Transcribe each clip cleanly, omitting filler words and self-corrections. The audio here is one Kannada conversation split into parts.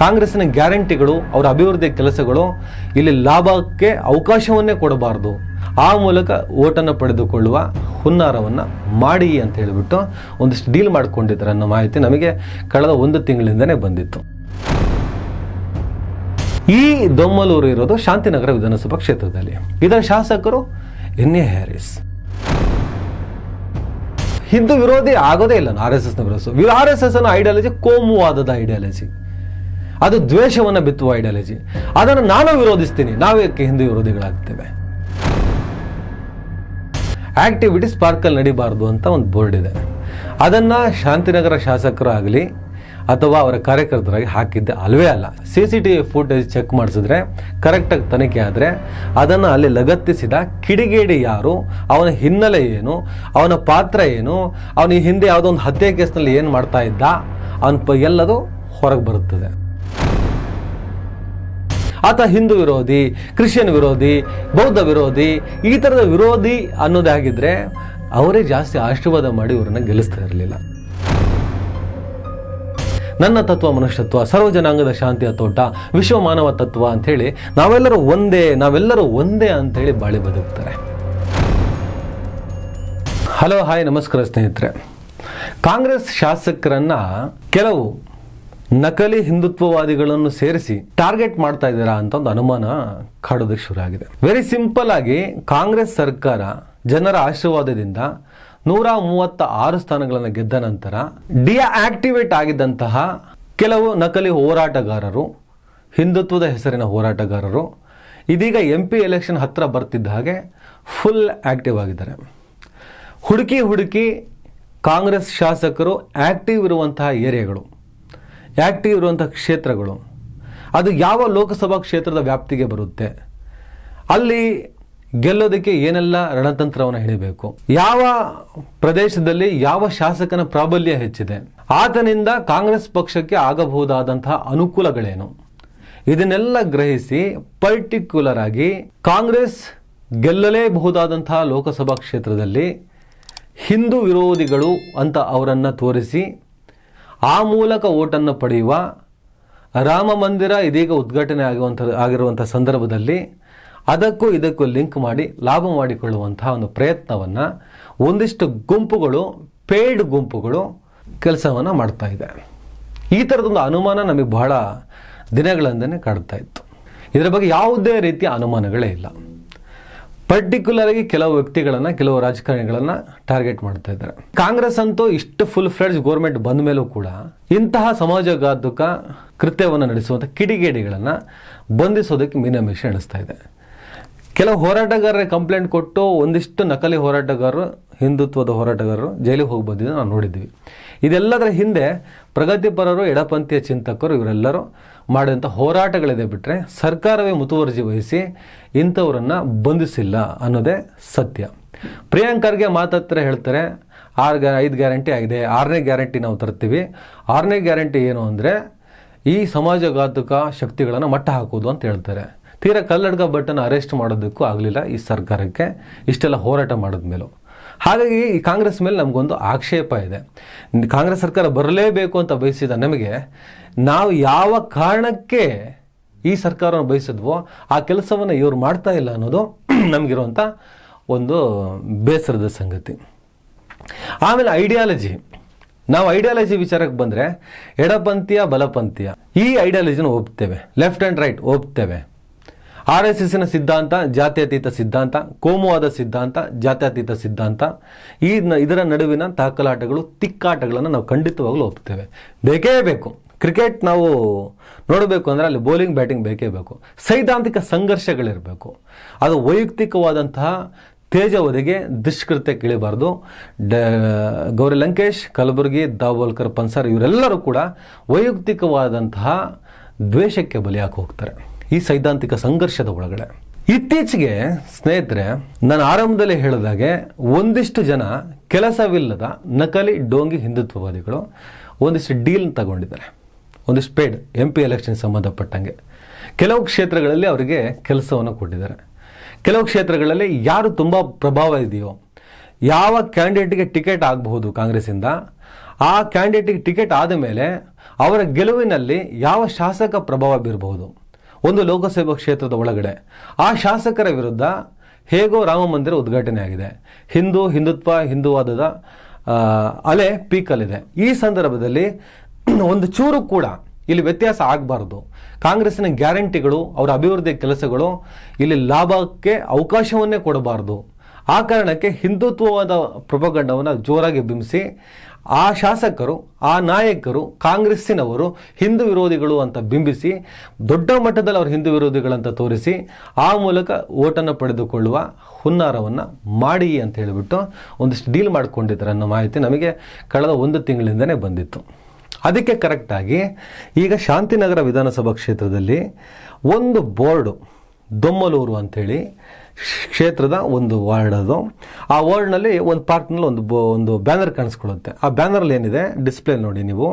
ಕಾಂಗ್ರೆಸ್ಸಿನ ಗ್ಯಾರಂಟಿಗಳು, ಅವರ ಅಭಿವೃದ್ಧಿ ಕೆಲಸಗಳು ಇಲ್ಲಿ ಲಾಭಕ್ಕೆ ಅವಕಾಶವನ್ನೇ ಕೊಡಬಾರ್ದು, ಆ ಮೂಲಕ ಓಟನ್ನು ಪಡೆದುಕೊಳ್ಳುವ ಹುನ್ನಾರವನ್ನು ಮಾಡಿ ಅಂತ ಹೇಳಿಬಿಟ್ಟು ಒಂದಿಷ್ಟು ಡೀಲ್ ಮಾಡಿಕೊಂಡಿದ್ದಾರೆ ಅನ್ನೋ ಮಾಹಿತಿ ನಮಗೆ ಕಳೆದ 1 ತಿಂಗಳಿಂದನೇ ಬಂದಿತ್ತು. ಈ ದೊಮ್ಮಲೂರು ಇರೋದು ಶಾಂತಿನಗರ ವಿಧಾನಸಭಾ ಕ್ಷೇತ್ರದಲ್ಲಿ. ಇದರ ಶಾಸಕರು ಎನ್.ಎ. ಹ್ಯಾರಿಸ್. ಹಿಂದೂ ವಿರೋಧಿ ಆಗೋದೇ ಇಲ್ಲ RSSನ ವಿರೋಧ. RSSನ ಐಡಿಯಾಲಜಿ ಕೋಮುವಾದದ ಐಡಿಯಾಲಜಿ, ಅದು ದ್ವೇಷವನ್ನು ಬಿತ್ತುವ ಐಡಿಯಾಲಜಿ. ಅದನ್ನು ನಾನು ವಿರೋಧಿಸ್ತೀನಿ, ನಾವೇಕೆ ಹಿಂದೂ ವಿರೋಧಿಗಳಾಗ್ತೇವೆ. ಆಕ್ಟಿವಿಟಿ ಸ್ಪಾರ್ಕಲ್ ನಡಿಬಾರ್ದು ಅಂತ ಒಂದು ಬೋರ್ಡ್ ಇದೆ, ಅದನ್ನು ಶಾಂತಿನಗರ ಶಾಸಕರು ಆಗಲಿ ಅಥವಾ ಅವರ ಕಾರ್ಯಕರ್ತರಾಗಿ ಹಾಕಿದ್ದೆ ಅಲ್ವೇ ಅಲ್ಲ. CCTV ಫುಟೇಜ್ ಚೆಕ್ ಮಾಡಿಸಿದ್ರೆ, ಕರೆಕ್ಟಾಗಿ ತನಿಖೆ ಆದರೆ ಅದನ್ನು ಅಲ್ಲಿ ಲಗತ್ತಿಸಿದ ಕಿಡಿಗೇಡಿ ಯಾರು, ಅವನ ಹಿನ್ನೆಲೆ ಏನು, ಅವನ ಪಾತ್ರ ಏನು, ಅವನ ಹಿಂದೆ ಯಾವುದೋ ಒಂದು ಹತ್ಯೆ ಕೇಸ್ನಲ್ಲಿ ಏನು ಮಾಡ್ತಾ ಇದ್ದ, ಅವನ ಎಲ್ಲದು ಹೊರಗೆ ಬರುತ್ತದೆ. ಆತ ಹಿಂದೂ ವಿರೋಧಿ, ಕ್ರಿಶ್ಚಿಯನ್ ವಿರೋಧಿ, ಬೌದ್ಧ ವಿರೋಧಿ, ಈ ಥರದ ವಿರೋಧಿ ಅನ್ನೋದಾಗಿದ್ದರೆ ಅವರೇ ಜಾಸ್ತಿ ಆಶೀರ್ವಾದ ಮಾಡಿ ಇವರನ್ನು ಗೆಲ್ಲಿಸ್ತಾ ಇರಲಿಲ್ಲ. ನನ್ನ ತತ್ವ ಮನುಷ್ಯತ್ವ, ಸರ್ವ ಜನಾಂಗದ ಶಾಂತಿಯ ತೋಟ, ವಿಶ್ವ ಮಾನವ ತತ್ವ ಅಂಥೇಳಿ ನಾವೆಲ್ಲರೂ ಒಂದೇ ಅಂಥೇಳಿ ಬಾಳಿ ಬದುಕ್ತಾರೆ. ಹಲೋ, ಹಾಯ್, ನಮಸ್ಕಾರ ಸ್ನೇಹಿತರೆ. ಕಾಂಗ್ರೆಸ್ ಶಾಸಕರನ್ನ ಕೆಲವು ನಕಲಿ ಹಿಂದುತ್ವವಾದಿಗಳನ್ನು ಸೇರಿಸಿ ಟಾರ್ಗೆಟ್ ಮಾಡ್ತಾ ಇದ್ದೀರಾ ಅಂತ ಒಂದು ಅನುಮಾನ ಕಾಡೋದಕ್ಕೆ ಶುರು ಆಗಿದೆ. ವೆರಿ ಸಿಂಪಲ್ ಆಗಿ ಕಾಂಗ್ರೆಸ್ ಸರ್ಕಾರ ಜನರ ಆಶೀರ್ವಾದದಿಂದ 136 ಸ್ಥಾನಗಳನ್ನು ಗೆದ್ದ ನಂತರ ಡಿಆಕ್ಟಿವೇಟ್ ಆಗಿದ್ದಂತಹ ಕೆಲವು ನಕಲಿ ಹೋರಾಟಗಾರರು, ಹಿಂದುತ್ವದ ಹೆಸರಿನ ಹೋರಾಟಗಾರರು ಇದೀಗ MP ಎಲೆಕ್ಷನ್ ಹತ್ರ ಬರ್ತಿದ್ದ ಹಾಗೆ ಫುಲ್ ಆಕ್ಟಿವ್ ಆಗಿದ್ದಾರೆ. ಹುಡುಕಿ ಕಾಂಗ್ರೆಸ್ ಶಾಸಕರು ಆಕ್ಟಿವ್ ಇರುವಂತಹ ಏರಿಯಾಗಳು, ಆಕ್ಟಿವ್ ಇರುವಂತಹ ಕ್ಷೇತ್ರಗಳು, ಅದು ಯಾವ ಲೋಕಸಭಾ ಕ್ಷೇತ್ರದ ವ್ಯಾಪ್ತಿಗೆ ಬರುತ್ತೆ, ಅಲ್ಲಿ ಗೆಲ್ಲೋದಕ್ಕೆ ಏನೆಲ್ಲ ರಣತಂತ್ರವನ್ನು ಹಿಡಿಬೇಕು, ಯಾವ ಪ್ರದೇಶದಲ್ಲಿ ಯಾವ ಶಾಸಕನ ಪ್ರಾಬಲ್ಯ ಹೆಚ್ಚಿದೆ, ಆತನಿಂದ ಕಾಂಗ್ರೆಸ್ ಪಕ್ಷಕ್ಕೆ ಆಗಬಹುದಾದಂತಹ ಅನುಕೂಲಗಳೇನು, ಇದನ್ನೆಲ್ಲ ಗ್ರಹಿಸಿ ಪರ್ಟಿಕ್ಯುಲರ್ ಆಗಿ ಕಾಂಗ್ರೆಸ್ ಗೆಲ್ಲಲೇಬಹುದಾದಂತಹ ಲೋಕಸಭಾ ಕ್ಷೇತ್ರದಲ್ಲಿ ಹಿಂದೂ ವಿರೋಧಿಗಳು ಅಂತ ಅವರನ್ನು ತೋರಿಸಿ ಆ ಮೂಲಕ ಓಟನ್ನು ಪಡೆಯುವ, ರಾಮ ಮಂದಿರ ಇದೀಗ ಉದ್ಘಾಟನೆ ಆಗಿರುವಂಥ ಸಂದರ್ಭದಲ್ಲಿ ಅದಕ್ಕೂ ಇದಕ್ಕೂ ಲಿಂಕ್ ಮಾಡಿ ಲಾಭ ಮಾಡಿಕೊಳ್ಳುವಂತಹ ಒಂದು ಪ್ರಯತ್ನವನ್ನು ಒಂದಿಷ್ಟು ಗುಂಪುಗಳು, ಪೇಯ್ಡ್ ಗುಂಪುಗಳು ಕೆಲಸವನ್ನು ಮಾಡ್ತಾ ಇದೆ. ಈ ಥರದೊಂದು ಅನುಮಾನ ನಮಗೆ ಬಹಳ ದಿನಗಳಿಂದನೇ ಕಾಡ್ತಾ ಇತ್ತು. ಇದರ ಬಗ್ಗೆ ಯಾವುದೇ ರೀತಿಯ ಅನುಮಾನಗಳೇ ಇಲ್ಲ. ಪರ್ಟಿಕ್ಯುಲರ್ ಆಗಿ ಕೆಲವು ವ್ಯಕ್ತಿಗಳನ್ನು, ಕೆಲವು ರಾಜಕಾರಣಿಗಳನ್ನು ಟಾರ್ಗೆಟ್ ಮಾಡ್ತಾ ಇದ್ದಾರೆ. ಕಾಂಗ್ರೆಸ್ ಅಂತೂ ಇಷ್ಟು ಫುಲ್ ಫ್ಲೆಡ್ಜ್ ಗೌರ್ಮೆಂಟ್ ಬಂದ ಮೇಲೂ ಕೂಡ ಇಂತಹ ಸಮಾಜಘಾತುಕ ಕೃತ್ಯವನ್ನು ನಡೆಸುವಂಥ ಕಿಡಿಗೇಡಿಗಳನ್ನು ಬಂಧಿಸೋದಕ್ಕೆ ಮೀನಮೇಷ ಎಣಿಸ್ತಾ ಇದೆ. ಕೆಲವು ಹೋರಾಟಗಾರರ ಕಂಪ್ಲೇಂಟ್ ಕೊಟ್ಟು ಒಂದಿಷ್ಟು ನಕಲಿ ಹೋರಾಟಗಾರರು, ಹಿಂದುತ್ವದ ಹೋರಾಟಗಾರರು ಜೈಲಿಗೆ ಹೋಗಿ ಬಂದಿದ್ದು ನಾವು ನೋಡಿದ್ವಿ. ಇದೆಲ್ಲದರ ಹಿಂದೆ ಪ್ರಗತಿಪರರು, ಎಡಪಂಥೀಯ ಚಿಂತಕರು ಇವರೆಲ್ಲರೂ ಮಾಡಿದಂಥ ಹೋರಾಟಗಳಿದೆ ಬಿಟ್ಟರೆ ಸರ್ಕಾರವೇ ಮುತುವರ್ಜಿ ವಹಿಸಿ ಇಂಥವರನ್ನು ಬಂಧಿಸಿಲ್ಲ ಅನ್ನೋದೇ ಸತ್ಯ. ಪ್ರಿಯಾಂಕ್ ಖರ್ಗೆ ಮಾತತ್ರ ಹೇಳ್ತಾರೆ 5 ಗ್ಯಾರಂಟಿ ಆಗಿದೆ, 6ನೇ ಗ್ಯಾರಂಟಿ ನಾವು ತರ್ತೀವಿ. 6ನೇ ಗ್ಯಾರಂಟಿ ಏನು ಅಂದರೆ ಈ ಸಮಾಜಘಾತುಕ ಶಕ್ತಿಗಳನ್ನು ಮಟ್ಟ ಹಾಕೋದು ಅಂತ ಹೇಳ್ತಾರೆ. ತೀರಾ ಕಲ್ಲಡ್ಗ ಭಟ್ಟನ್ನು ಅರೆಸ್ಟ್ ಮಾಡೋದಕ್ಕೂ ಆಗಲಿಲ್ಲ ಈ ಸರ್ಕಾರಕ್ಕೆ ಇಷ್ಟೆಲ್ಲ ಹೋರಾಟ ಮಾಡಿದ ಮೇಲೂ. ಹಾಗಾಗಿ ಈ ಕಾಂಗ್ರೆಸ್ ಮೇಲೆ ನಮಗೊಂದು ಆಕ್ಷೇಪ ಇದೆ. ಕಾಂಗ್ರೆಸ್ ಸರ್ಕಾರ ಬರಲೇಬೇಕು ಅಂತ ಬಯಸಿದ ನಮಗೆ, ನಾವು ಯಾವ ಕಾರಣಕ್ಕೆ ಈ ಸರ್ಕಾರವನ್ನು ಬಯಸಿದ್ವೋ ಆ ಕೆಲಸವನ್ನು ಇವರು ಮಾಡ್ತಾ ಇಲ್ಲ ಅನ್ನೋದು ನಮಗಿರುವಂಥ ಒಂದು ಬೇಸರದ ಸಂಗತಿ. ಆಮೇಲೆ ಐಡಿಯಾಲಜಿ, ನಾವು ಐಡಿಯಾಲಜಿ ವಿಚಾರಕ್ಕೆ ಬಂದರೆ ಎಡಪಂಥೀಯ, ಬಲಪಂಥೀಯ ಈ ಐಡಿಯಾಲಜಿನ ಒಪ್ತೇವೆ, ಲೆಫ್ಟ್ ಆ್ಯಂಡ್ ರೈಟ್ ಒಪ್ತೇವೆ. RSSನ ಸಿದ್ಧಾಂತ ಜಾತ್ಯತೀತ ಸಿದ್ಧಾಂತ, ಕೋಮುವಾದ ಸಿದ್ಧಾಂತ, ಜಾತ್ಯತೀತ ಸಿದ್ಧಾಂತ, ಇದರ ನಡುವಿನ ತಾಕಲಾಟಗಳು, ತಿಕ್ಕಾಟಗಳನ್ನು ನಾವು ಖಂಡಿತವಾಗಲೂ ಒಪ್ತೇವೆ. ಬೇಕೇ ಬೇಕು. ಕ್ರಿಕೆಟ್ ನಾವು ನೋಡಬೇಕು ಅಂದರೆ ಅಲ್ಲಿ ಬೌಲಿಂಗ್ ಬ್ಯಾಟಿಂಗ್ ಬೇಕೇ ಬೇಕು. ಸೈದ್ಧಾಂತಿಕ ಸಂಘರ್ಷಗಳಿರಬೇಕು. ಅದು ವೈಯಕ್ತಿಕವಾದಂತಹ ತೇಜವಧಿಗೆ ದುಷ್ಕೃತ್ಯಕ್ಕೆ ಇಳಿಬಾರ್ದು. ಗೌರಿ ಲಂಕೇಶ್, ಕಲಬುರ್ಗಿ, ದಾಬೋಲ್ಕರ್, ಪನ್ಸಾರ್ ಇವರೆಲ್ಲರೂ ಕೂಡ ವೈಯಕ್ತಿಕವಾದಂತಹ ದ್ವೇಷಕ್ಕೆ ಬಲಿಯಾಗಿ ಹೋಗ್ತಾರೆ ಈ ಸೈದ್ಧಾಂತಿಕ ಸಂಘರ್ಷದ ಒಳಗಡೆ. ಇತ್ತೀಚೆಗೆ ಸ್ನೇಹಿತರೆ, ನಾನು ಆರಂಭದಲ್ಲಿ ಹೇಳಿದಾಗೆ ಒಂದಿಷ್ಟು ಜನ ಕೆಲಸವಿಲ್ಲದ ನಕಲಿ ಡೋಂಗಿ ಹಿಂದುತ್ವವಾದಿಗಳು ಒಂದಿಷ್ಟು ಡೀಲ್ ತಗೊಂಡಿದ್ದಾರೆ, ಒಂದಿಷ್ಟು ಪೇಡ್ MP ಎಲೆಕ್ಷನ್ ಸಂಬಂಧಪಟ್ಟಂಗೆ. ಕೆಲವು ಕ್ಷೇತ್ರಗಳಲ್ಲಿ ಅವರಿಗೆ ಕೆಲಸವನ್ನು ಕೊಟ್ಟಿದ್ದಾರೆ. ಕೆಲವು ಕ್ಷೇತ್ರಗಳಲ್ಲಿ ಯಾರು ತುಂಬ ಪ್ರಭಾವ ಇದೆಯೋ, ಯಾವ ಕ್ಯಾಂಡಿಡೇಟ್ಗೆ ಟಿಕೆಟ್ ಆಗಬಹುದು ಕಾಂಗ್ರೆಸ್ಸಿಂದ, ಆ ಕ್ಯಾಂಡಿಡೇಟಿಗೆ ಟಿಕೆಟ್ ಆದ ಮೇಲೆ ಅವರ ಗೆಲುವಿನಲ್ಲಿ ಯಾವ ಶಾಸಕ ಪ್ರಭಾವ ಬೀರಬಹುದು, ಒಂದು ಲೋಕಸಭಾ ಕ್ಷೇತ್ರದ ಒಳಗಡೆ ಆ ಶಾಸಕರ ವಿರುದ್ಧ ಹೇಗೋ ರಾಮ ಮಂದಿರ ಉದ್ಘಾಟನೆ ಆಗಿದೆ, ಹಿಂದುತ್ವವಾದದ ಅಲೆ ಪೀಕಲ್ಲಿದೆ. ಈ ಸಂದರ್ಭದಲ್ಲಿ ಒಂದು ಚೂರು ಕೂಡ ಇಲ್ಲಿ ವ್ಯತ್ಯಾಸ ಆಗಬಾರ್ದು. ಕಾಂಗ್ರೆಸ್ಸಿನ ಗ್ಯಾರಂಟಿಗಳು, ಅವರ ಅಭಿವೃದ್ಧಿ ಕೆಲಸಗಳು ಇಲ್ಲಿ ಲಾಭಕ್ಕೆ ಅವಕಾಶವನ್ನೇ ಕೊಡಬಾರ್ದು. ಆ ಕಾರಣಕ್ಕೆ ಹಿಂದುತ್ವವಾದ ಪ್ರೊಪಗಂಡವನ್ನು ಜೋರಾಗಿ ಬಿಂಬಿಸಿ ಆ ಶಾಸಕರು, ಆ ನಾಯಕರು, ಕಾಂಗ್ರೆಸ್ಸಿನವರು ಹಿಂದೂ ವಿರೋಧಿಗಳು ಅಂತ ಬಿಂಬಿಸಿ ದೊಡ್ಡ ಮಟ್ಟದಲ್ಲಿ ಅವರು ಹಿಂದೂ ವಿರೋಧಿಗಳಂತ ತೋರಿಸಿ ಆ ಮೂಲಕ ಓಟನ್ನು ಪಡೆದುಕೊಳ್ಳುವ ಹುನ್ನಾರವನ್ನು ಮಾಡಿ ಅಂತ ಹೇಳಿಬಿಟ್ಟು ಒಂದಿಷ್ಟು ಡೀಲ್ ಮಾಡ್ಕೊಂಡಿದ್ದಾರೆ ಅನ್ನೋ ಮಾಹಿತಿ ನಮಗೆ ಕಳೆದ 1 ತಿಂಗಳಿಂದನೇ ಬಂದಿತ್ತು. ಅದಕ್ಕೆ ಕರೆಕ್ಟಾಗಿ ಈಗ ಶಾಂತಿನಗರ ವಿಧಾನಸಭಾ ಕ್ಷೇತ್ರದಲ್ಲಿ ಒಂದು ಬೋರ್ಡು, ದೊಮ್ಮಲೂರು ಅಂಥೇಳಿ ಕ್ಷೇತ್ರದ ಒಂದು ವಾರ್ಡ್ ಅದು. ಆ ವಾರ್ಡ್ನಲ್ಲಿ ಒಂದು ಪಾರ್ಕ್ನಲ್ಲಿ ಒಂದು ಬ್ಯಾನರ್ ಕಾಣಿಸ್ಕೊಳ್ಳುತ್ತೆ. ಆ ಬ್ಯಾನರಲ್ಲಿ ಏನಿದೆ ಡಿಸ್ಪ್ಲೇ ನೋಡಿ ನೀವು,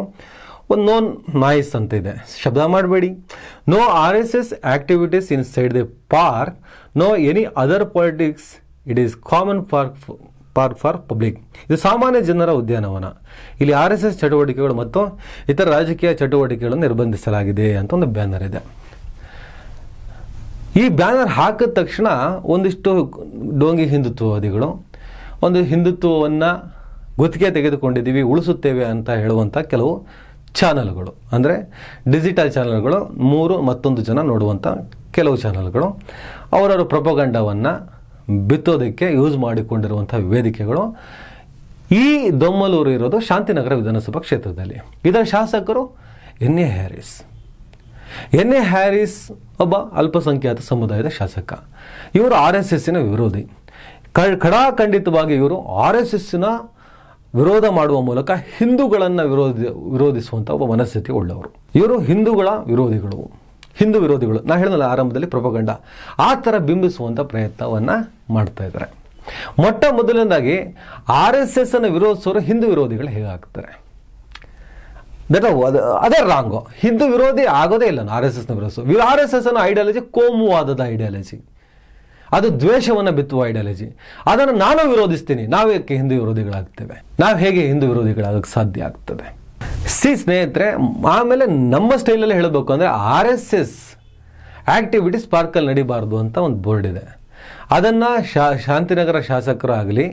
ಒಂದು ನೋ ನಾಯ್ಸ್ ಅಂತ ಇದೆ. ಶಬ್ದ ಮಾಡಬೇಡಿ, no RSS activities inside the park, no any other politics, it is common park for public. ಇದು ಸಾಮಾನ್ಯ ಜನರ ಉದ್ಯಾನವನ. ಇಲ್ಲಿ RSS ಚಟುವಟಿಕೆಗಳು ಮತ್ತು ಇತರ ರಾಜಕೀಯ ಚಟುವಟಿಕೆಗಳನ್ನು ನಿರ್ಬಂಧಿಸಲಾಗಿದೆ ಅಂತ ಒಂದು ಬ್ಯಾನರ್ ಇದೆ. ಈ ಬ್ಯಾನರ್ ಹಾಕಿದ ತಕ್ಷಣ ಒಂದಿಷ್ಟು ಡೋಂಗಿ ಹಿಂದುತ್ವವಾದಿಗಳು ಒಂದು ಹಿಂದುತ್ವವನ್ನು ಗುತ್ತಿಗೆ ತೆಗೆದುಕೊಂಡಿದ್ದೀವಿ, ಉಳಿಸುತ್ತೇವೆ ಅಂತ ಹೇಳುವಂಥ ಕೆಲವು ಚಾನಲ್ಗಳು, ಅಂದರೆ ಡಿಜಿಟಲ್ ಚಾನಲ್ಗಳು, ಮತ್ತೊಂದು ಜನ ನೋಡುವಂಥ ಕೆಲವು ಚಾನಲ್ಗಳು ಅವರವರ ಪ್ರೊಪಗಂಡವನ್ನು ಬಿತ್ತೋದಕ್ಕೆ ಯೂಸ್ ಮಾಡಿಕೊಂಡಿರುವಂಥ ವೇದಿಕೆಗಳು. ಈ ದೊಮ್ಮಲೂರು ಇರೋದು ಶಾಂತಿನಗರ ವಿಧಾನಸಭಾ ಕ್ಷೇತ್ರದಲ್ಲಿ. ಇದರ ಶಾಸಕರು ಎನ್ ಎ ಹ್ಯಾರಿಸ್ ಒಬ್ಬ ಅಲ್ಪಸಂಖ್ಯಾತ ಸಮುದಾಯದ ಶಾಸಕ. ಇವರು RSSನ ವಿರೋಧಿ. ಖಡಾಖಂಡಿತವಾಗಿ ಇವರು RSSನ ವಿರೋಧ ಮಾಡುವ ಮೂಲಕ ಹಿಂದೂಗಳನ್ನು ವಿರೋಧಿಸುವಂಥ ಒಬ್ಬ ಮನಸ್ಥಿತಿ ಉಳ್ಳವರು. ಇವರು ಹಿಂದೂಗಳ ವಿರೋಧಿಗಳು, ಹಿಂದೂ ವಿರೋಧಿಗಳು. ನಾನು ಹೇಳಿದ್ನಲ್ಲ ಆರಂಭದಲ್ಲಿ ಪ್ರೊಪಗಂಡ, ಆ ಥರ ಬಿಂಬಿಸುವಂಥ ಪ್ರಯತ್ನವನ್ನು ಮಾಡ್ತಾ ಇದ್ದಾರೆ. ಮೊಟ್ಟ ಮೊದಲನೇದಾಗಿ RSSನ ವಿರೋಧಿಸೋರು ಹಿಂದೂ ವಿರೋಧಿಗಳು ಹೇಗಾಗ್ತಾರೆ? ಅದೇ ರಾಂಗು. ಹಿಂದೂ ವಿರೋಧಿ ಆಗೋದೇ ಇಲ್ಲ RSSನ ವಿರೋಧಿಸೋ. RSSನ ಐಡಿಯಾಲಜಿ ಕೋಮುವಾದದ ಐಡಿಯಾಲಜಿ, ಅದು ದ್ವೇಷವನ್ನು ಬಿತ್ತುವ ಐಡಿಯಾಲಜಿ. ಅದನ್ನು ನಾನು ವಿರೋಧಿಸ್ತೀನಿ. ನಾವೇಕೆ ಹಿಂದೂ ವಿರೋಧಿಗಳಾಗ್ತೇವೆ? ನಾವು ಹೇಗೆ ಹಿಂದೂ ವಿರೋಧಿಗಳಾಗಕ್ಕೆ ಸಾಧ್ಯ ಆಗ್ತದೆ? ಸ್ನೇಹಿತರೆ, ಆಮೇಲೆ ನಮ್ಮ ಸ್ಟೈಲಲ್ಲಿ ಹೇಳಬೇಕು ಅಂದರೆ RSS ಆ್ಯಕ್ಟಿವಿಟೀಸ್ ಪಾರ್ಕಲ್ಲಿ ನಡಿಬಾರ್ದು ಅಂತ ಒಂದು ಬೋರ್ಡ್ ಇದೆ. ಅದನ್ನು ಶಾಂತಿನಗರ ಶಾಸಕರು ಆಗಲಿ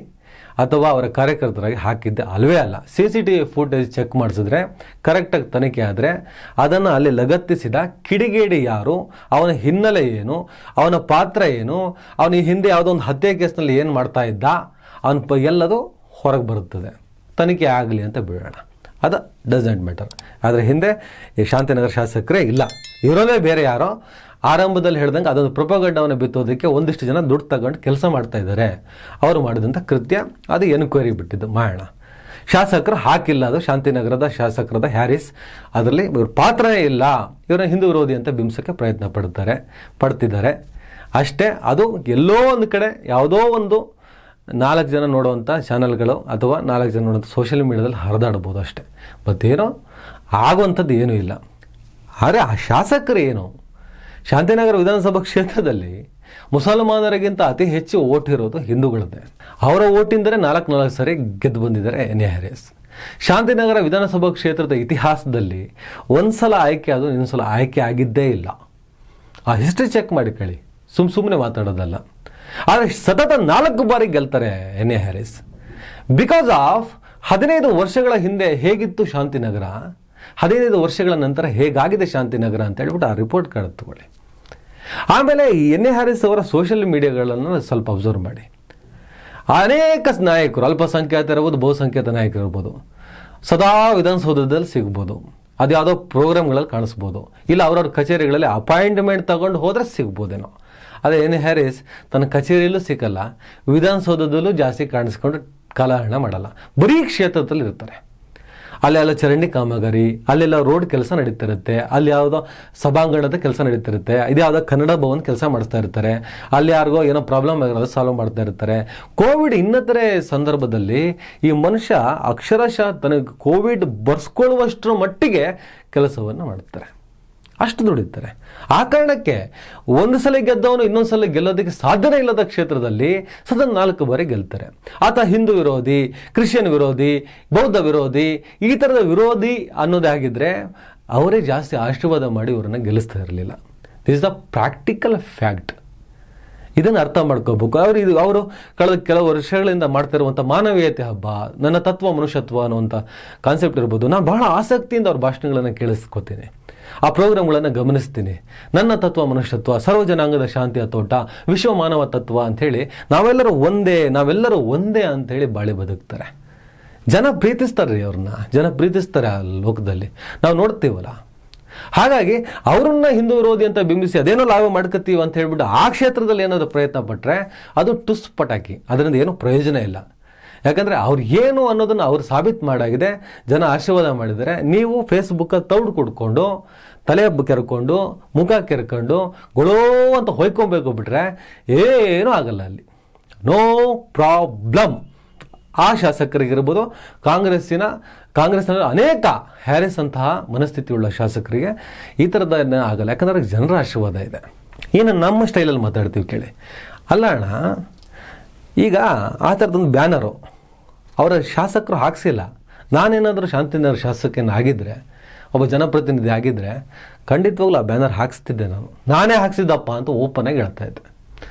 ಅಥವಾ ಅವರ ಕಾರ್ಯಕರ್ತರಾಗಿ ಹಾಕಿದ್ದೆ ಅಲ್ವೇ ಅಲ್ಲ. CCTV ಫುಟೇಜ್ ಚೆಕ್ ಮಾಡಿಸಿದ್ರೆ, ಕರೆಕ್ಟಾಗಿ ತನಿಖೆ ಆದರೆ ಅದನ್ನು ಅಲ್ಲಿ ಲಗತ್ತಿಸಿದ ಕಿಡಿಗೇಡಿ ಯಾರು, ಅವನ ಹಿನ್ನೆಲೆ ಏನು, ಅವನ ಪಾತ್ರ ಏನು, ಅವನ ಹಿಂದೆ ಯಾವುದೋ ಒಂದು ಹತ್ಯೆ ಕೇಸ್ನಲ್ಲಿ ಏನು ಮಾಡ್ತಾ ಇದ್ದ, ಅವನ ಎಲ್ಲದು ಹೊರಗೆ ಬರುತ್ತದೆ. ತನಿಖೆ ಆಗಲಿ ಅಂತ ಬಿಡೋಣ, ಅದು ಡಸಂಟ್ ಮ್ಯಾಟರ್. ಆದರೆ ಹಿಂದೆ ಈ ಶಾಂತಿನಗರ ಶಾಸಕರೇ ಇಲ್ಲ, ಇರೋದೇ ಬೇರೆ ಯಾರೋ. ಆರಂಭದಲ್ಲಿ ಹೇಳ್ದಂಗೆ ಅದೊಂದು ಪ್ರೊಪಗಂಡವನ್ನು ಬಿತ್ತೋದಕ್ಕೆ ಒಂದಿಷ್ಟು ಜನ ದುಡ್ಡು ತಗೊಂಡು ಕೆಲಸ ಮಾಡ್ತಾ ಇದ್ದಾರೆ. ಅವರು ಮಾಡಿದಂಥ ಕೃತ್ಯ ಅದು ಎನ್ಕ್ವೈರಿ ಬಿಟ್ಟಿದ್ದು ಮಾಡೋಣ. ಶಾಸಕರು ಹಾಕಿಲ್ಲ, ಅದು ಶಾಂತಿನಗರದ ಶಾಸಕರಾದ ಹ್ಯಾರಿಸ್, ಅದರಲ್ಲಿ ಇವ್ರ ಪಾತ್ರನೇ ಇಲ್ಲ, ಇವರನ್ನ ಹಿಂದೂ ವಿರೋಧಿ ಅಂತ ಬಿಂಬಿಸೋಕ್ಕೆ ಪ್ರಯತ್ನ ಪಡ್ತಿದ್ದಾರೆ ಅಷ್ಟೇ. ಅದು ಎಲ್ಲೋ ಒಂದು ಕಡೆ ಯಾವುದೋ ಒಂದು 4 ಜನ ನೋಡುವಂಥ ಚಾನಲ್ಗಳು ಅಥವಾ 4 ಜನ ನೋಡುವಂಥ ಸೋಷಿಯಲ್ ಮೀಡಿಯಾದಲ್ಲಿ ಹರಿದಾಡ್ಬೋದು ಅಷ್ಟೇ. ಮತ್ತೇನೋ ಆಗುವಂಥದ್ದು ಏನೂ ಇಲ್ಲ. ಆದರೆ ಆ ಶಾಸಕರು ಏನು, ಶಾಂತಿನಗರ ವಿಧಾನಸಭಾ ಕ್ಷೇತ್ರದಲ್ಲಿ ಮುಸಲ್ಮಾನರಿಗಿಂತ ಅತಿ ಹೆಚ್ಚು ಓಟ್ ಇರೋದು ಹಿಂದೂಗಳದ್ದೇ. ಅವರ ಓಟಿಂದಲೇ 4 ಸರಿ ಗೆದ್ದು ಬಂದಿದ್ದಾರೆ ಎನ್ ಎ ಹ್ಯಾರಿಸ್. ಶಾಂತಿನಗರ ವಿಧಾನಸಭಾ ಕ್ಷೇತ್ರದ ಇತಿಹಾಸದಲ್ಲಿ ಒಂದ್ಸಲ ಆಯ್ಕೆ ಅದು ಇನ್ನೊಂದು ಸಲ ಆಯ್ಕೆ ಆಗಿದ್ದೇ ಇಲ್ಲ. ಆ ಹಿಸ್ಟ್ರಿ ಚೆಕ್ ಮಾಡಿಕೊಳ್ಳಿ, ಸುಮ್ಮನೆ ಮಾತಾಡೋದಲ್ಲ. ಆದರೆ ಸತತ 4 ಬಾರಿ ಗೆಲ್ತಾರೆ N A Haris. Because of 15 ವರ್ಷಗಳ ಹಿಂದೆ ಹೇಗಿತ್ತು ಶಾಂತಿನಗರ, 15 ವರ್ಷಗಳ ನಂತರ ಹೇಗಾಗಿದೆ ಶಾಂತಿನಗರ ಅಂತ ಹೇಳ್ಬಿಟ್ಟು ಆ ರಿಪೋರ್ಟ್ ಕಾರ್ಡ್ ತಗೊಳ್ಳಿ. ಆಮೇಲೆ ಎನ್ ಎ ಹ್ಯಾರಿಸ್ ಅವರ ಸೋಷಿಯಲ್ ಮೀಡಿಯಾಗಳನ್ನು ಸ್ವಲ್ಪ ಅಬ್ಸರ್ವ್ ಮಾಡಿ. ಅನೇಕ ನಾಯಕರು, ಅಲ್ಪಸಂಖ್ಯಾತ ಇರ್ಬೋದು, ಬಹುಸಂಖ್ಯಾತ ನಾಯಕರು ಇರ್ಬೋದು, ಸದಾ ವಿಧಾನಸೌಧದಲ್ಲಿ ಸಿಗ್ಬೋದು, ಅದು ಯಾವುದೋ ಪ್ರೋಗ್ರಾಮ್ಗಳಲ್ಲಿ ಕಾಣಿಸ್ಬೋದು, ಇಲ್ಲ ಅವ್ರವ್ರ ಕಚೇರಿಗಳಲ್ಲಿ ಅಪಾಯಿಂಟ್ಮೆಂಟ್ ತಗೊಂಡು ಹೋದರೆ ಸಿಗ್ಬೋದೇನೋ. ಅದೇ ಎನ್ ಎ ಹ್ಯಾರಿಸ್ ತನ್ನ ಕಚೇರಿಯಲ್ಲೂ ಸಿಕ್ಕಲ್ಲ, ವಿಧಾನಸೌಧದಲ್ಲೂ ಜಾಸ್ತಿ ಕಾಣಿಸ್ಕೊಂಡು ಕಾಲಹರಣ ಮಾಡಲ್ಲ, ಬರೀ ಕ್ಷೇತ್ರದಲ್ಲಿ ಇರ್ತಾರೆ. ಅಲ್ಲೆಲ್ಲ ಚರಂಡಿ ಕಾಮಗಾರಿ, ಅಲ್ಲೆಲ್ಲ ರೋಡ್ ಕೆಲಸ ನಡೀತಿರುತ್ತೆ, ಅಲ್ಲಿ ಯಾವುದೋ ಸಭಾಂಗಣದ ಕೆಲಸ ನಡೀತಿರುತ್ತೆ, ಇದು ಯಾವುದೋ ಕನ್ನಡ ಭವನ್ ಕೆಲಸ ಮಾಡಿಸ್ತಾ ಇರ್ತಾರೆ, ಅಲ್ಲಿ ಯಾರಿಗೋ ಏನೋ ಪ್ರಾಬ್ಲಮ್ ಆಗಿರೋದು ಸಾಲ್ವ್ ಮಾಡ್ತಾ ಇರ್ತಾರೆ. ಕೋವಿಡ್ ಇನ್ನಿತರೆ ಸಂದರ್ಭದಲ್ಲಿ ಈ ಮನುಷ್ಯ ಅಕ್ಷರಶಃ ತನಗೆ ಕೋವಿಡ್ ಬರ್ಸ್ಕೊಳ್ಳುವಷ್ಟರ ಮಟ್ಟಿಗೆ ಕೆಲಸವನ್ನು ಮಾಡ್ತಾರೆ. ಅಷ್ಟು ದುಡಿತಾರೆ. ಆ ಕಾರಣಕ್ಕೆ ಒಂದು ಸಲ ಗೆದ್ದವನು ಇನ್ನೊಂದು ಸಲ ಗೆಲ್ಲೋದಕ್ಕೆ ಸಾಧ್ಯನೇ ಇಲ್ಲದ ಕ್ಷೇತ್ರದಲ್ಲಿ ಸದಾ 4 ಬಾರಿ ಗೆಲ್ತಾರೆ. ಆತ ಹಿಂದೂ ವಿರೋಧಿ, ಕ್ರಿಶ್ಚಿಯನ್ ವಿರೋಧಿ, ಬೌದ್ಧ ವಿರೋಧಿ, ಈ ಥರದ ವಿರೋಧಿ ಅನ್ನೋದೇ ಆಗಿದ್ದರೆ ಅವರೇ ಜಾಸ್ತಿ ಆಶೀರ್ವಾದ ಮಾಡಿ ಇವರನ್ನು ಗೆಲ್ಲಿಸ್ತಾ ಇರಲಿಲ್ಲ. This is the practical fact. ಇದನ್ನು ಅರ್ಥ ಮಾಡ್ಕೋಬೇಕು. ಅವರು ಕಳೆದ ಕೆಲವು ವರ್ಷಗಳಿಂದ ಮಾಡ್ತಾ ಇರುವಂಥ ಮಾನವೀಯತೆ ಹಬ್ಬ, ನನ್ನ ತತ್ವ ಮನುಷ್ಯತ್ವ ಅನ್ನುವಂಥ ಕಾನ್ಸೆಪ್ಟ್ ಇರ್ಬೋದು. ನಾನು ಬಹಳ ಆಸಕ್ತಿಯಿಂದ ಅವ್ರ ಭಾಷಣಗಳನ್ನು ಕೇಳಿಸ್ಕೊತೀನಿ, ಆ ಪ್ರೋಗ್ರಾಮ್ಗಳನ್ನು ಗಮನಿಸ್ತೀನಿ. ನನ್ನ ತತ್ವ ಮನುಷ್ಯತ್ವ, ಸರ್ವ ಜನಾಂಗದ ಶಾಂತಿಯ ತೋಟ, ವಿಶ್ವ ಮಾನವ ತತ್ವ ಅಂಥೇಳಿ ನಾವೆಲ್ಲರೂ ಒಂದೇ ಅಂಥೇಳಿ ಬಾಳಿ ಬದುಕ್ತಾರೆ. ಜನ ಪ್ರೀತಿಸ್ತಾರೆ ಅವ್ರನ್ನ, ಜನ ಪ್ರೀತಿಸ್ತಾರೆ ಆ ಲೋಕದಲ್ಲಿ, ನಾವು ನೋಡ್ತೀವಲ್ಲ. ಹಾಗಾಗಿ ಅವರನ್ನ ಹಿಂದೂ ವಿರೋಧಿ ಅಂತ ಬಿಂಬಿಸಿ ಅದೇನೋ ಲಾಭ ಮಾಡ್ಕೊತೀವಿ ಅಂತ ಹೇಳ್ಬಿಟ್ಟು ಆ ಕ್ಷೇತ್ರದಲ್ಲಿ ಏನಾದರೂ ಪ್ರಯತ್ನ ಪಟ್ಟರೆ ಅದು ಟುಸ್ ಪಟಾಕಿ, ಅದರಿಂದ ಏನೂ ಪ್ರಯೋಜನ ಇಲ್ಲ. ಯಾಕಂದರೆ ಅವ್ರು ಏನು ಅನ್ನೋದನ್ನು ಅವ್ರು ಸಾಬೀತು ಮಾಡಾಗಿದೆ, ಜನ ಆಶೀರ್ವಾದ ಮಾಡಿದ್ದಾರೆ. ನೀವು ಫೇಸ್ಬುಕ್ಕಲ್ಲಿ ತೌಡು ಕುಡ್ಕೊಂಡು, ತಲೆ ಕೆರ್ಕೊಂಡು, ಮುಖ ಕೆರ್ಕೊಂಡು ಗೊಳೋ ಅಂತ ಹೊಯ್ಕೊಬೇಕು ಬಿಟ್ರೆ ಏನೂ ಆಗಲ್ಲ ಅಲ್ಲಿ. No problem. ಆ ಶಾಸಕರಿಗಿರ್ಬೋದು, ಕಾಂಗ್ರೆಸ್ನ ಅನೇಕ ಹ್ಯಾರಿಸ್ ಅಂತಹ ಮನಸ್ಥಿತಿಯುಳ್ಳ ಶಾಸಕರಿಗೆ ಈ ಥರದ ಆಗಲ್ಲ. ಯಾಕಂದ್ರೆ ಜನರ ಆಶೀರ್ವಾದ ಇದೆ. ಏನು ನಮ್ಮ ಸ್ಟೈಲಲ್ಲಿ ಮಾತಾಡ್ತೀವಿ ಕೇಳಿ. ಅಲ್ಲ ಅಣ್ಣ, ಈಗ ಆ ಥರದೊಂದು ಬ್ಯಾನರು ಅವರ ಶಾಸಕರು ಹಾಕ್ಸಿಲ್ಲ. ನಾನೇನಾದರೂ ಶಾಂತಿನಗರ ಶಾಸಕನಾಗಿದ್ದರೆ, ಒಬ್ಬ ಜನಪ್ರತಿನಿಧಿ ಆಗಿದ್ದರೆ ಖಂಡಿತವಾಗ್ಲೂ ಆ ಬ್ಯಾನರ್ ಹಾಕ್ಸ್ತಿದ್ದೆ. ನಾನೇ ಹಾಕ್ಸಿದ್ದಪ್ಪ ಅಂತ ಓಪನಾಗಿ ಹೇಳ್ತಾ ಇದ್ದೆ.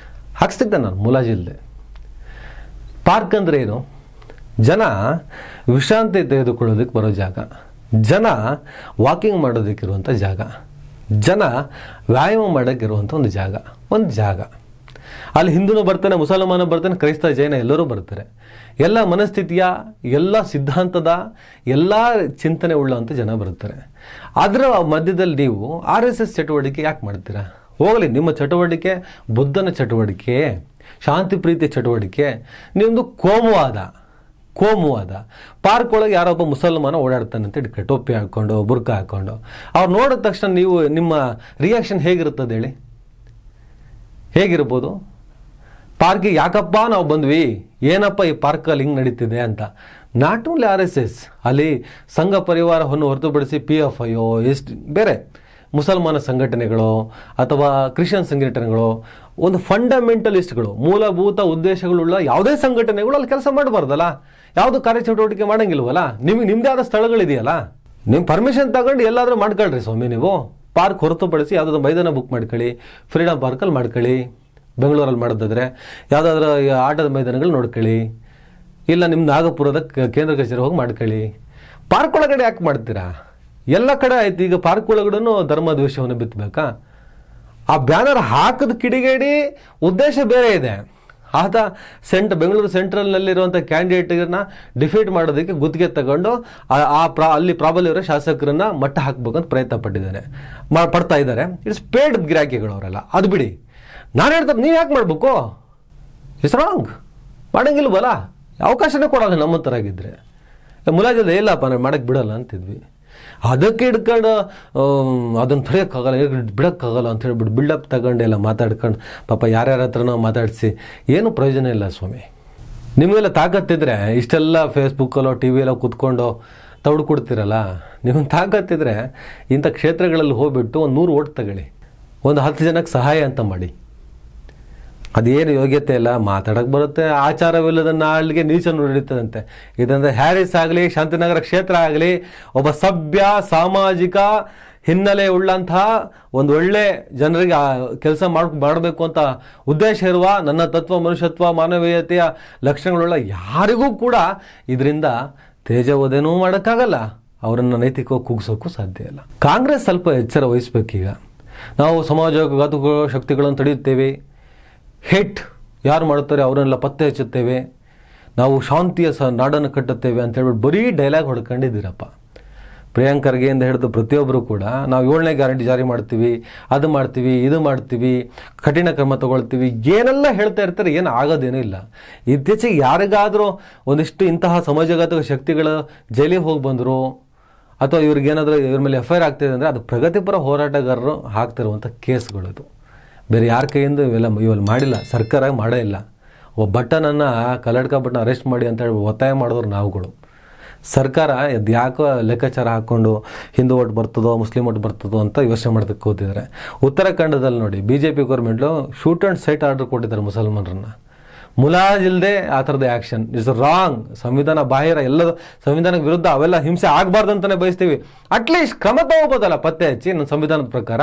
ಹಾಕ್ಸ್ತಿದ್ದೆ ನಾನು ಮುಲಾಜಿಲ್ಲದೆ. ಪಾರ್ಕ್ ಅಂದರೆ ಏನು? ಜನ ವಿಶ್ರಾಂತಿ ತೆಗೆದುಕೊಳ್ಳೋದಕ್ಕೆ ಬರೋ ಜಾಗ, ಜನ ವಾಕಿಂಗ್ ಮಾಡೋದಕ್ಕಿರುವಂಥ ಜಾಗ, ಜನ ವ್ಯಾಯಾಮ ಮಾಡೋಕ್ಕಿರುವಂಥ ಒಂದು ಜಾಗ. ಅಲ್ಲಿ ಹಿಂದೂನು ಬರ್ತಾನೆ, ಮುಸಲ್ಮಾನ ಬರ್ತಾನೆ, ಕ್ರೈಸ್ತ, ಜೈನ ಎಲ್ಲರೂ ಬರ್ತಾರೆ. ಎಲ್ಲ ಮನಸ್ಥಿತಿಯ, ಎಲ್ಲ ಸಿದ್ಧಾಂತದ, ಎಲ್ಲ ಚಿಂತನೆ ಉಳ್ಳಂಥ ಜನ ಬರ್ತಾರೆ. ಅದರ ಮಧ್ಯದಲ್ಲಿ ನೀವು RSS ಚಟುವಟಿಕೆ ಯಾಕೆ ಮಾಡ್ತೀರಾ? ಹೋಗಲಿ, ನಿಮ್ಮ ಚಟುವಟಿಕೆ ಬುದ್ಧನ ಚಟುವಟಿಕೆ, ಶಾಂತಿ ಪ್ರೀತಿಯ ಚಟುವಟಿಕೆ. ನಿಮ್ಮದು ಕೋಮುವಾದ. ಪಾರ್ಕ್ ಒಳಗೆ ಯಾರೊಬ್ಬ ಮುಸಲ್ಮಾನ ಓಡಾಡ್ತಾನೆ ಅಂತ ಇಟ್ಕೊಳ್ಳಿ, ಟೋಪಿ ಹಾಕ್ಕೊಂಡು, ಬುರ್ಕ ಹಾಕ್ಕೊಂಡು. ಅವ್ರು ನೋಡಿದ ತಕ್ಷಣ ನಿಮ್ಮ ರಿಯಾಕ್ಷನ್ ಹೇಗಿರುತ್ತದೆ ಹೇಳಿ? ಹೇಗಿರ್ಬೋದು? ಪಾರ್ಕಿಗೆ ಯಾಕಪ್ಪ ನಾವು ಬಂದ್ವಿ, ಏನಪ್ಪ ಈ ಪಾರ್ಕಲ್ಲಿ ಹಿಂಗೆ ನಡೀತಿದೆ ಅಂತ. ನಾಟ್ ಓನ್ಲಿ RSS, ಅಲ್ಲಿ ಸಂಘ ಪರಿವಾರವನ್ನು ಹೊರತುಪಡಿಸಿ PFIO, ಬೇರೆ ಮುಸಲ್ಮಾನ ಸಂಘಟನೆಗಳು ಅಥವಾ ಕ್ರಿಶ್ಚಿಯನ್ ಸಂಘಟನೆಗಳು, ಒಂದು ಫಂಡಮೆಂಟಲಿಸ್ಟ್ಗಳು, ಮೂಲಭೂತ ಉದ್ದೇಶಗಳುಳ್ಳ ಯಾವುದೇ ಸಂಘಟನೆಗಳು ಅಲ್ಲಿ ಕೆಲಸ ಮಾಡಬಾರ್ದಲ್ಲ, ಯಾವುದು ಕಾರ್ಯಚಟುವಟಿಕೆ ಮಾಡೋಂಗಿಲ್ವಲ್ಲ. ನಿಮ್ಮದೇ ಆದ ಸ್ಥಳಗಳಿದೆಯಲ್ಲ, ನಿಮ್ಮ ಪರ್ಮಿಷನ್ ತಗೊಂಡು ಎಲ್ಲಾದರೂ ಮಾಡ್ಕೊಳ್ರಿ ಸ್ವಾಮಿ. ನೀವು ಪಾರ್ಕ್ ಹೊರತುಪಡಿಸಿ ಯಾವುದಾದ್ರು ಮೈದಾನ ಬುಕ್ ಮಾಡ್ಕೊಳ್ಳಿ, ಫ್ರೀಡಮ್ ಪಾರ್ಕಲ್ಲಿ ಮಾಡ್ಕೊಳ್ಳಿ, ಬೆಂಗಳೂರಲ್ಲಿ ಮಾಡೋದಾದರೆ ಯಾವುದಾದ್ರೂ ಆಟದ ಮೈದಾನಗಳು ನೋಡ್ಕೊಳ್ಳಿ, ಇಲ್ಲ ನಿಮ್ಮ ನಾಗಪುರದ ಕೇಂದ್ರ ಕಚೇರಿ ಹೋಗಿ ಮಾಡ್ಕೊಳ್ಳಿ. ಪಾರ್ಕ್ ಒಳಗಡೆ ಯಾಕೆ ಮಾಡ್ತೀರಾ? ಎಲ್ಲ ಕಡೆ ಆಯ್ತು. ಈಗ ಪಾರ್ಕ್ ಒಳಗಡೆ ಧರ್ಮದ್ವೇಷವನ್ನು ಬಿತ್ತಬೇಕಾ? ಆ ಬ್ಯಾನರ್ ಹಾಕದ ಕಿಡಿಗೇಡಿ ಉದ್ದೇಶ ಬೇರೆ ಇದೆ. ಆತ ಬೆಂಗಳೂರು ಸೆಂಟ್ರಲ್ನಲ್ಲಿರುವಂಥ ಕ್ಯಾಂಡಿಡೇಟ್ನ ಡಿಫೀಟ್ ಮಾಡೋದಕ್ಕೆ ಗುತ್ತಿಗೆ ತಗೊಂಡು ಅಲ್ಲಿ ಪ್ರಾಬಲ್ಯ ಇರೋ ಶಾಸಕರನ್ನ ಮಟ್ಟ ಹಾಕ್ಬೇಕಂತ ಪ್ರಯತ್ನ ಪಡ್ತಾ ಇದ್ದಾರೆ. ಇಟ್ಸ್ ಪೇಡ್ ಗಿರಾಕಿಗಳು ಅವರೆಲ್ಲ. ಅದು ಬಿಡಿ, ನಾನು ಹೇಳ್ತಾರೆ ನೀವು ಯಾಕೆ ಮಾಡಬೇಕು? It's wrong. ಮಾಡೋಂಗಿಲ್ವಲ್ಲ, ಅವಕಾಶನೇ ಕೊಡೋಲ್ಲ. ನಮ್ಮ ಥರ ಆಗಿದ್ದರೆ ಮುಲಾಜದ ಇಲ್ಲಪ್ಪ ನಾನು ಮಾಡೋಕ್ಕೆ ಬಿಡಲ್ಲ ಅಂತಿದ್ವಿ. ಅದಕ್ಕೆ ಹಿಡ್ಕೊಂಡು ಅದನ್ನು ತಡೆಯೋಕ್ಕಾಗಲ್ಲ, ಬಿಡೋಕ್ಕಾಗಲ್ಲ ಅಂತ ಹೇಳ್ಬಿಟ್ಟು ಬಿಲ್ಡಪ್ ತಗೊಂಡೆಲ್ಲ ಮಾತಾಡ್ಕೊಂಡು ಪಾಪ ಯಾರ್ಯಾರ ಹತ್ರನೋ ಮಾತಾಡಿಸಿ ಏನು ಪ್ರಯೋಜನ ಇಲ್ಲ ಸ್ವಾಮಿ. ನಿಮಗೆಲ್ಲ ತಾಕತ್ತಿದ್ರೆ ಇಷ್ಟೆಲ್ಲ ಫೇಸ್ಬುಕ್ಕಲ್ಲೋ TVಯಲ್ಲೋ ಕೂತ್ಕೊಂಡು ತೌಡು ಕೊಡ್ತೀರಲ್ಲ, ನಿಮಗೆ ತಾಕತ್ತಿದ್ರೆ ಇಂಥ ಕ್ಷೇತ್ರಗಳಲ್ಲಿ ಹೋಗ್ಬಿಟ್ಟು ಒಂದು 100 ಓಟ್ ತಗೊಳ್ಳಿ, ಒಂದು 10 ಜನಕ್ಕೆ ಸಹಾಯ ಅಂತ ಮಾಡಿ. ಅದೇನು ಯೋಗ್ಯತೆ ಇಲ್ಲ, ಮಾತಾಡೋಕ್ಕೆ ಬರುತ್ತೆ. ಆಚಾರವಿಲ್ಲದ ನಾಳಿಗೆ ನೀಚ ನುಡಿತದಂತೆ. ಇದಂದರೆ ಹ್ಯಾರಿಸ್ ಆಗಲಿ, ಶಾಂತಿನಗರ ಕ್ಷೇತ್ರ ಆಗಲಿ, ಒಬ್ಬ ಸಭ್ಯ ಸಾಮಾಜಿಕ ಹಿನ್ನೆಲೆ ಉಳ್ಳಂತಹ ಒಂದು ಒಳ್ಳೆ ಜನರಿಗೆ ಕೆಲಸ ಮಾಡಬೇಕು ಅಂತ ಉದ್ದೇಶ ಇರುವ, ನನ್ನ ತತ್ವ ಮನುಷ್ಯತ್ವ ಮಾನವೀಯತೆಯ ಲಕ್ಷಣಗಳುಳ್ಳ ಯಾರಿಗೂ ಕೂಡ ಇದರಿಂದ ತೇಜೋವಧೆನೂ ಮಾಡೋಕ್ಕಾಗಲ್ಲ, ಅವರನ್ನು ನೈತಿಕವಾಗಿ ಕುಗ್ಸೋಕ್ಕೂ ಸಾಧ್ಯ ಇಲ್ಲ. ಕಾಂಗ್ರೆಸ್ ಸ್ವಲ್ಪ ಎಚ್ಚರ ವಹಿಸ್ಬೇಕೀಗ. ನಾವು ಸಮಾಜಘಾತುಕ ಶಕ್ತಿಗಳನ್ನು ತಡೆಯುತ್ತೇವೆ, ಹೇಟ್ ಯಾರು ಮಾಡ್ತಾರೆ ಅವರನ್ನೆಲ್ಲ ಪತ್ತೆ ಹಚ್ಚುತ್ತೇವೆ, ನಾವು ಶಾಂತಿಯ ನಾಡನ್ನು ಕಟ್ಟುತ್ತೇವೆ ಅಂತ ಹೇಳ್ಬಿಟ್ಟು ಬರೀ ಡೈಲಾಗ್ ಹೊಡ್ಕೊಂಡಿದ್ದೀರಪ್ಪ. ಪ್ರಿಯಾಂಕ್ ಖರ್ಗೆಯಿಂದ ಹಿಡಿದು ಪ್ರತಿಯೊಬ್ಬರು ಕೂಡ ನಾವು 7ನೇ ಗ್ಯಾರಂಟಿ ಜಾರಿ ಮಾಡ್ತೀವಿ, ಅದು ಮಾಡ್ತೀವಿ, ಇದು ಮಾಡ್ತೀವಿ, ಕಠಿಣ ಕ್ರಮ ತಗೊಳ್ತೀವಿ, ಏನೆಲ್ಲ ಹೇಳ್ತಾ ಇರ್ತಾರೆ, ಏನು ಆಗೋದೇನೂ ಇಲ್ಲ. ಇತ್ತೀಚೆಗೆ ಯಾರಿಗಾದರೂ ಒಂದಿಷ್ಟು ಇಂತಹ ಸಮಾಜಘಾತಕ ಶಕ್ತಿಗಳು ಜೈಲಿಗೆ ಹೋಗಿ ಬಂದರು ಅಥವಾ ಇವ್ರಿಗೇನಾದರೂ ಇವ್ರ ಮೇಲೆ FIR ಆಗ್ತಿದೆ ಅಂದರೆ ಅದು ಪ್ರಗತಿಪರ ಹೋರಾಟಗಾರರು ಹಾಕ್ತಿರುವಂಥ ಕೇಸ್ಗಳದು. ಬೇರೆ ಯಾರ ಕೈಯಿಂದ ಇವೆಲ್ಲ ಮಾಡಿಲ್ಲ, ಸರ್ಕಾರ ಮಾಡೇ ಇಲ್ಲ. ಒಬ್ಬ ಬಟ್ಟನನ್ನು ಕಲ್ಲಡ್ಕ ಬಟ್ಟನ ಅರೆಸ್ಟ್ ಮಾಡಿ ಅಂತ ಹೇಳಿ ಒತ್ತಾಯ ಮಾಡಿದವ್ರು ನಾವುಗಳು. ಸರ್ಕಾರ ಅದು ಯಾಕೋ ಲೆಕ್ಕಾಚಾರ ಹಾಕ್ಕೊಂಡು ಹಿಂದೂ ಓಟ್ ಬರ್ತದೋ ಮುಸ್ಲಿಂ ಓಟ್ ಬರ್ತದೋ ಅಂತ ಯೋಚನೆ ಮಾಡೋದಕ್ಕೆ ಕೂತಿದ್ದಾರೆ. ಉತ್ತರಾಖಂಡದಲ್ಲಿ ನೋಡಿ BJP government shoot and site order ಕೊಟ್ಟಿದ್ದಾರೆ ಮುಸಲ್ಮಾನರನ್ನ. ಮುಲಾಜಿಲ್ಲದೆ ಆ ಥರದ ಆ್ಯಕ್ಷನ್ ಇಸ್ ರಾಂಗ್. ಸಂವಿಧಾನ ಬಾಹಿರ, ಎಲ್ಲ ಸಂವಿಧಾನಕ್ಕೆ ವಿರುದ್ಧ, ಅವೆಲ್ಲ ಹಿಂಸೆ ಆಗಬಾರ್ದು ಅಂತಲೇ ಬಯಸ್ತೀವಿ. ಅಟ್ಲೀಸ್ಟ್ ಕ್ರಮ ತಗೋಬೋದಲ್ಲ ಪತ್ತೆ ಹಚ್ಚಿ. ನನ್ನ ಸಂವಿಧಾನದ ಪ್ರಕಾರ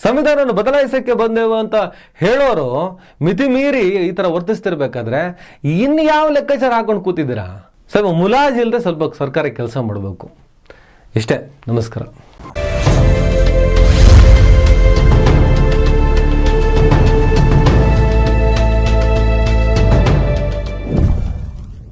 ಸಂವಿಧಾನವನ್ನು ಬದಲಾಯಿಸೋಕ್ಕೆ ಬಂದೆವು ಅಂತ ಹೇಳೋರು ಮಿತಿ ಮೀರಿ ಈ ಥರ ವರ್ತಿಸ್ತಿರ್ಬೇಕಾದ್ರೆ ಇನ್ನು ಯಾವ ಲೆಕ್ಕಾಚಾರ ಹಾಕೊಂಡು ಕೂತಿದ್ದೀರಾ? ಸ್ವಲ್ಪ ಮುಲಾಜಿಲ್ಲದೆ ಸ್ವಲ್ಪ ಸರ್ಕಾರ ಕೆಲಸ ಮಾಡಬೇಕು. ಇಷ್ಟೇ. ನಮಸ್ಕಾರ.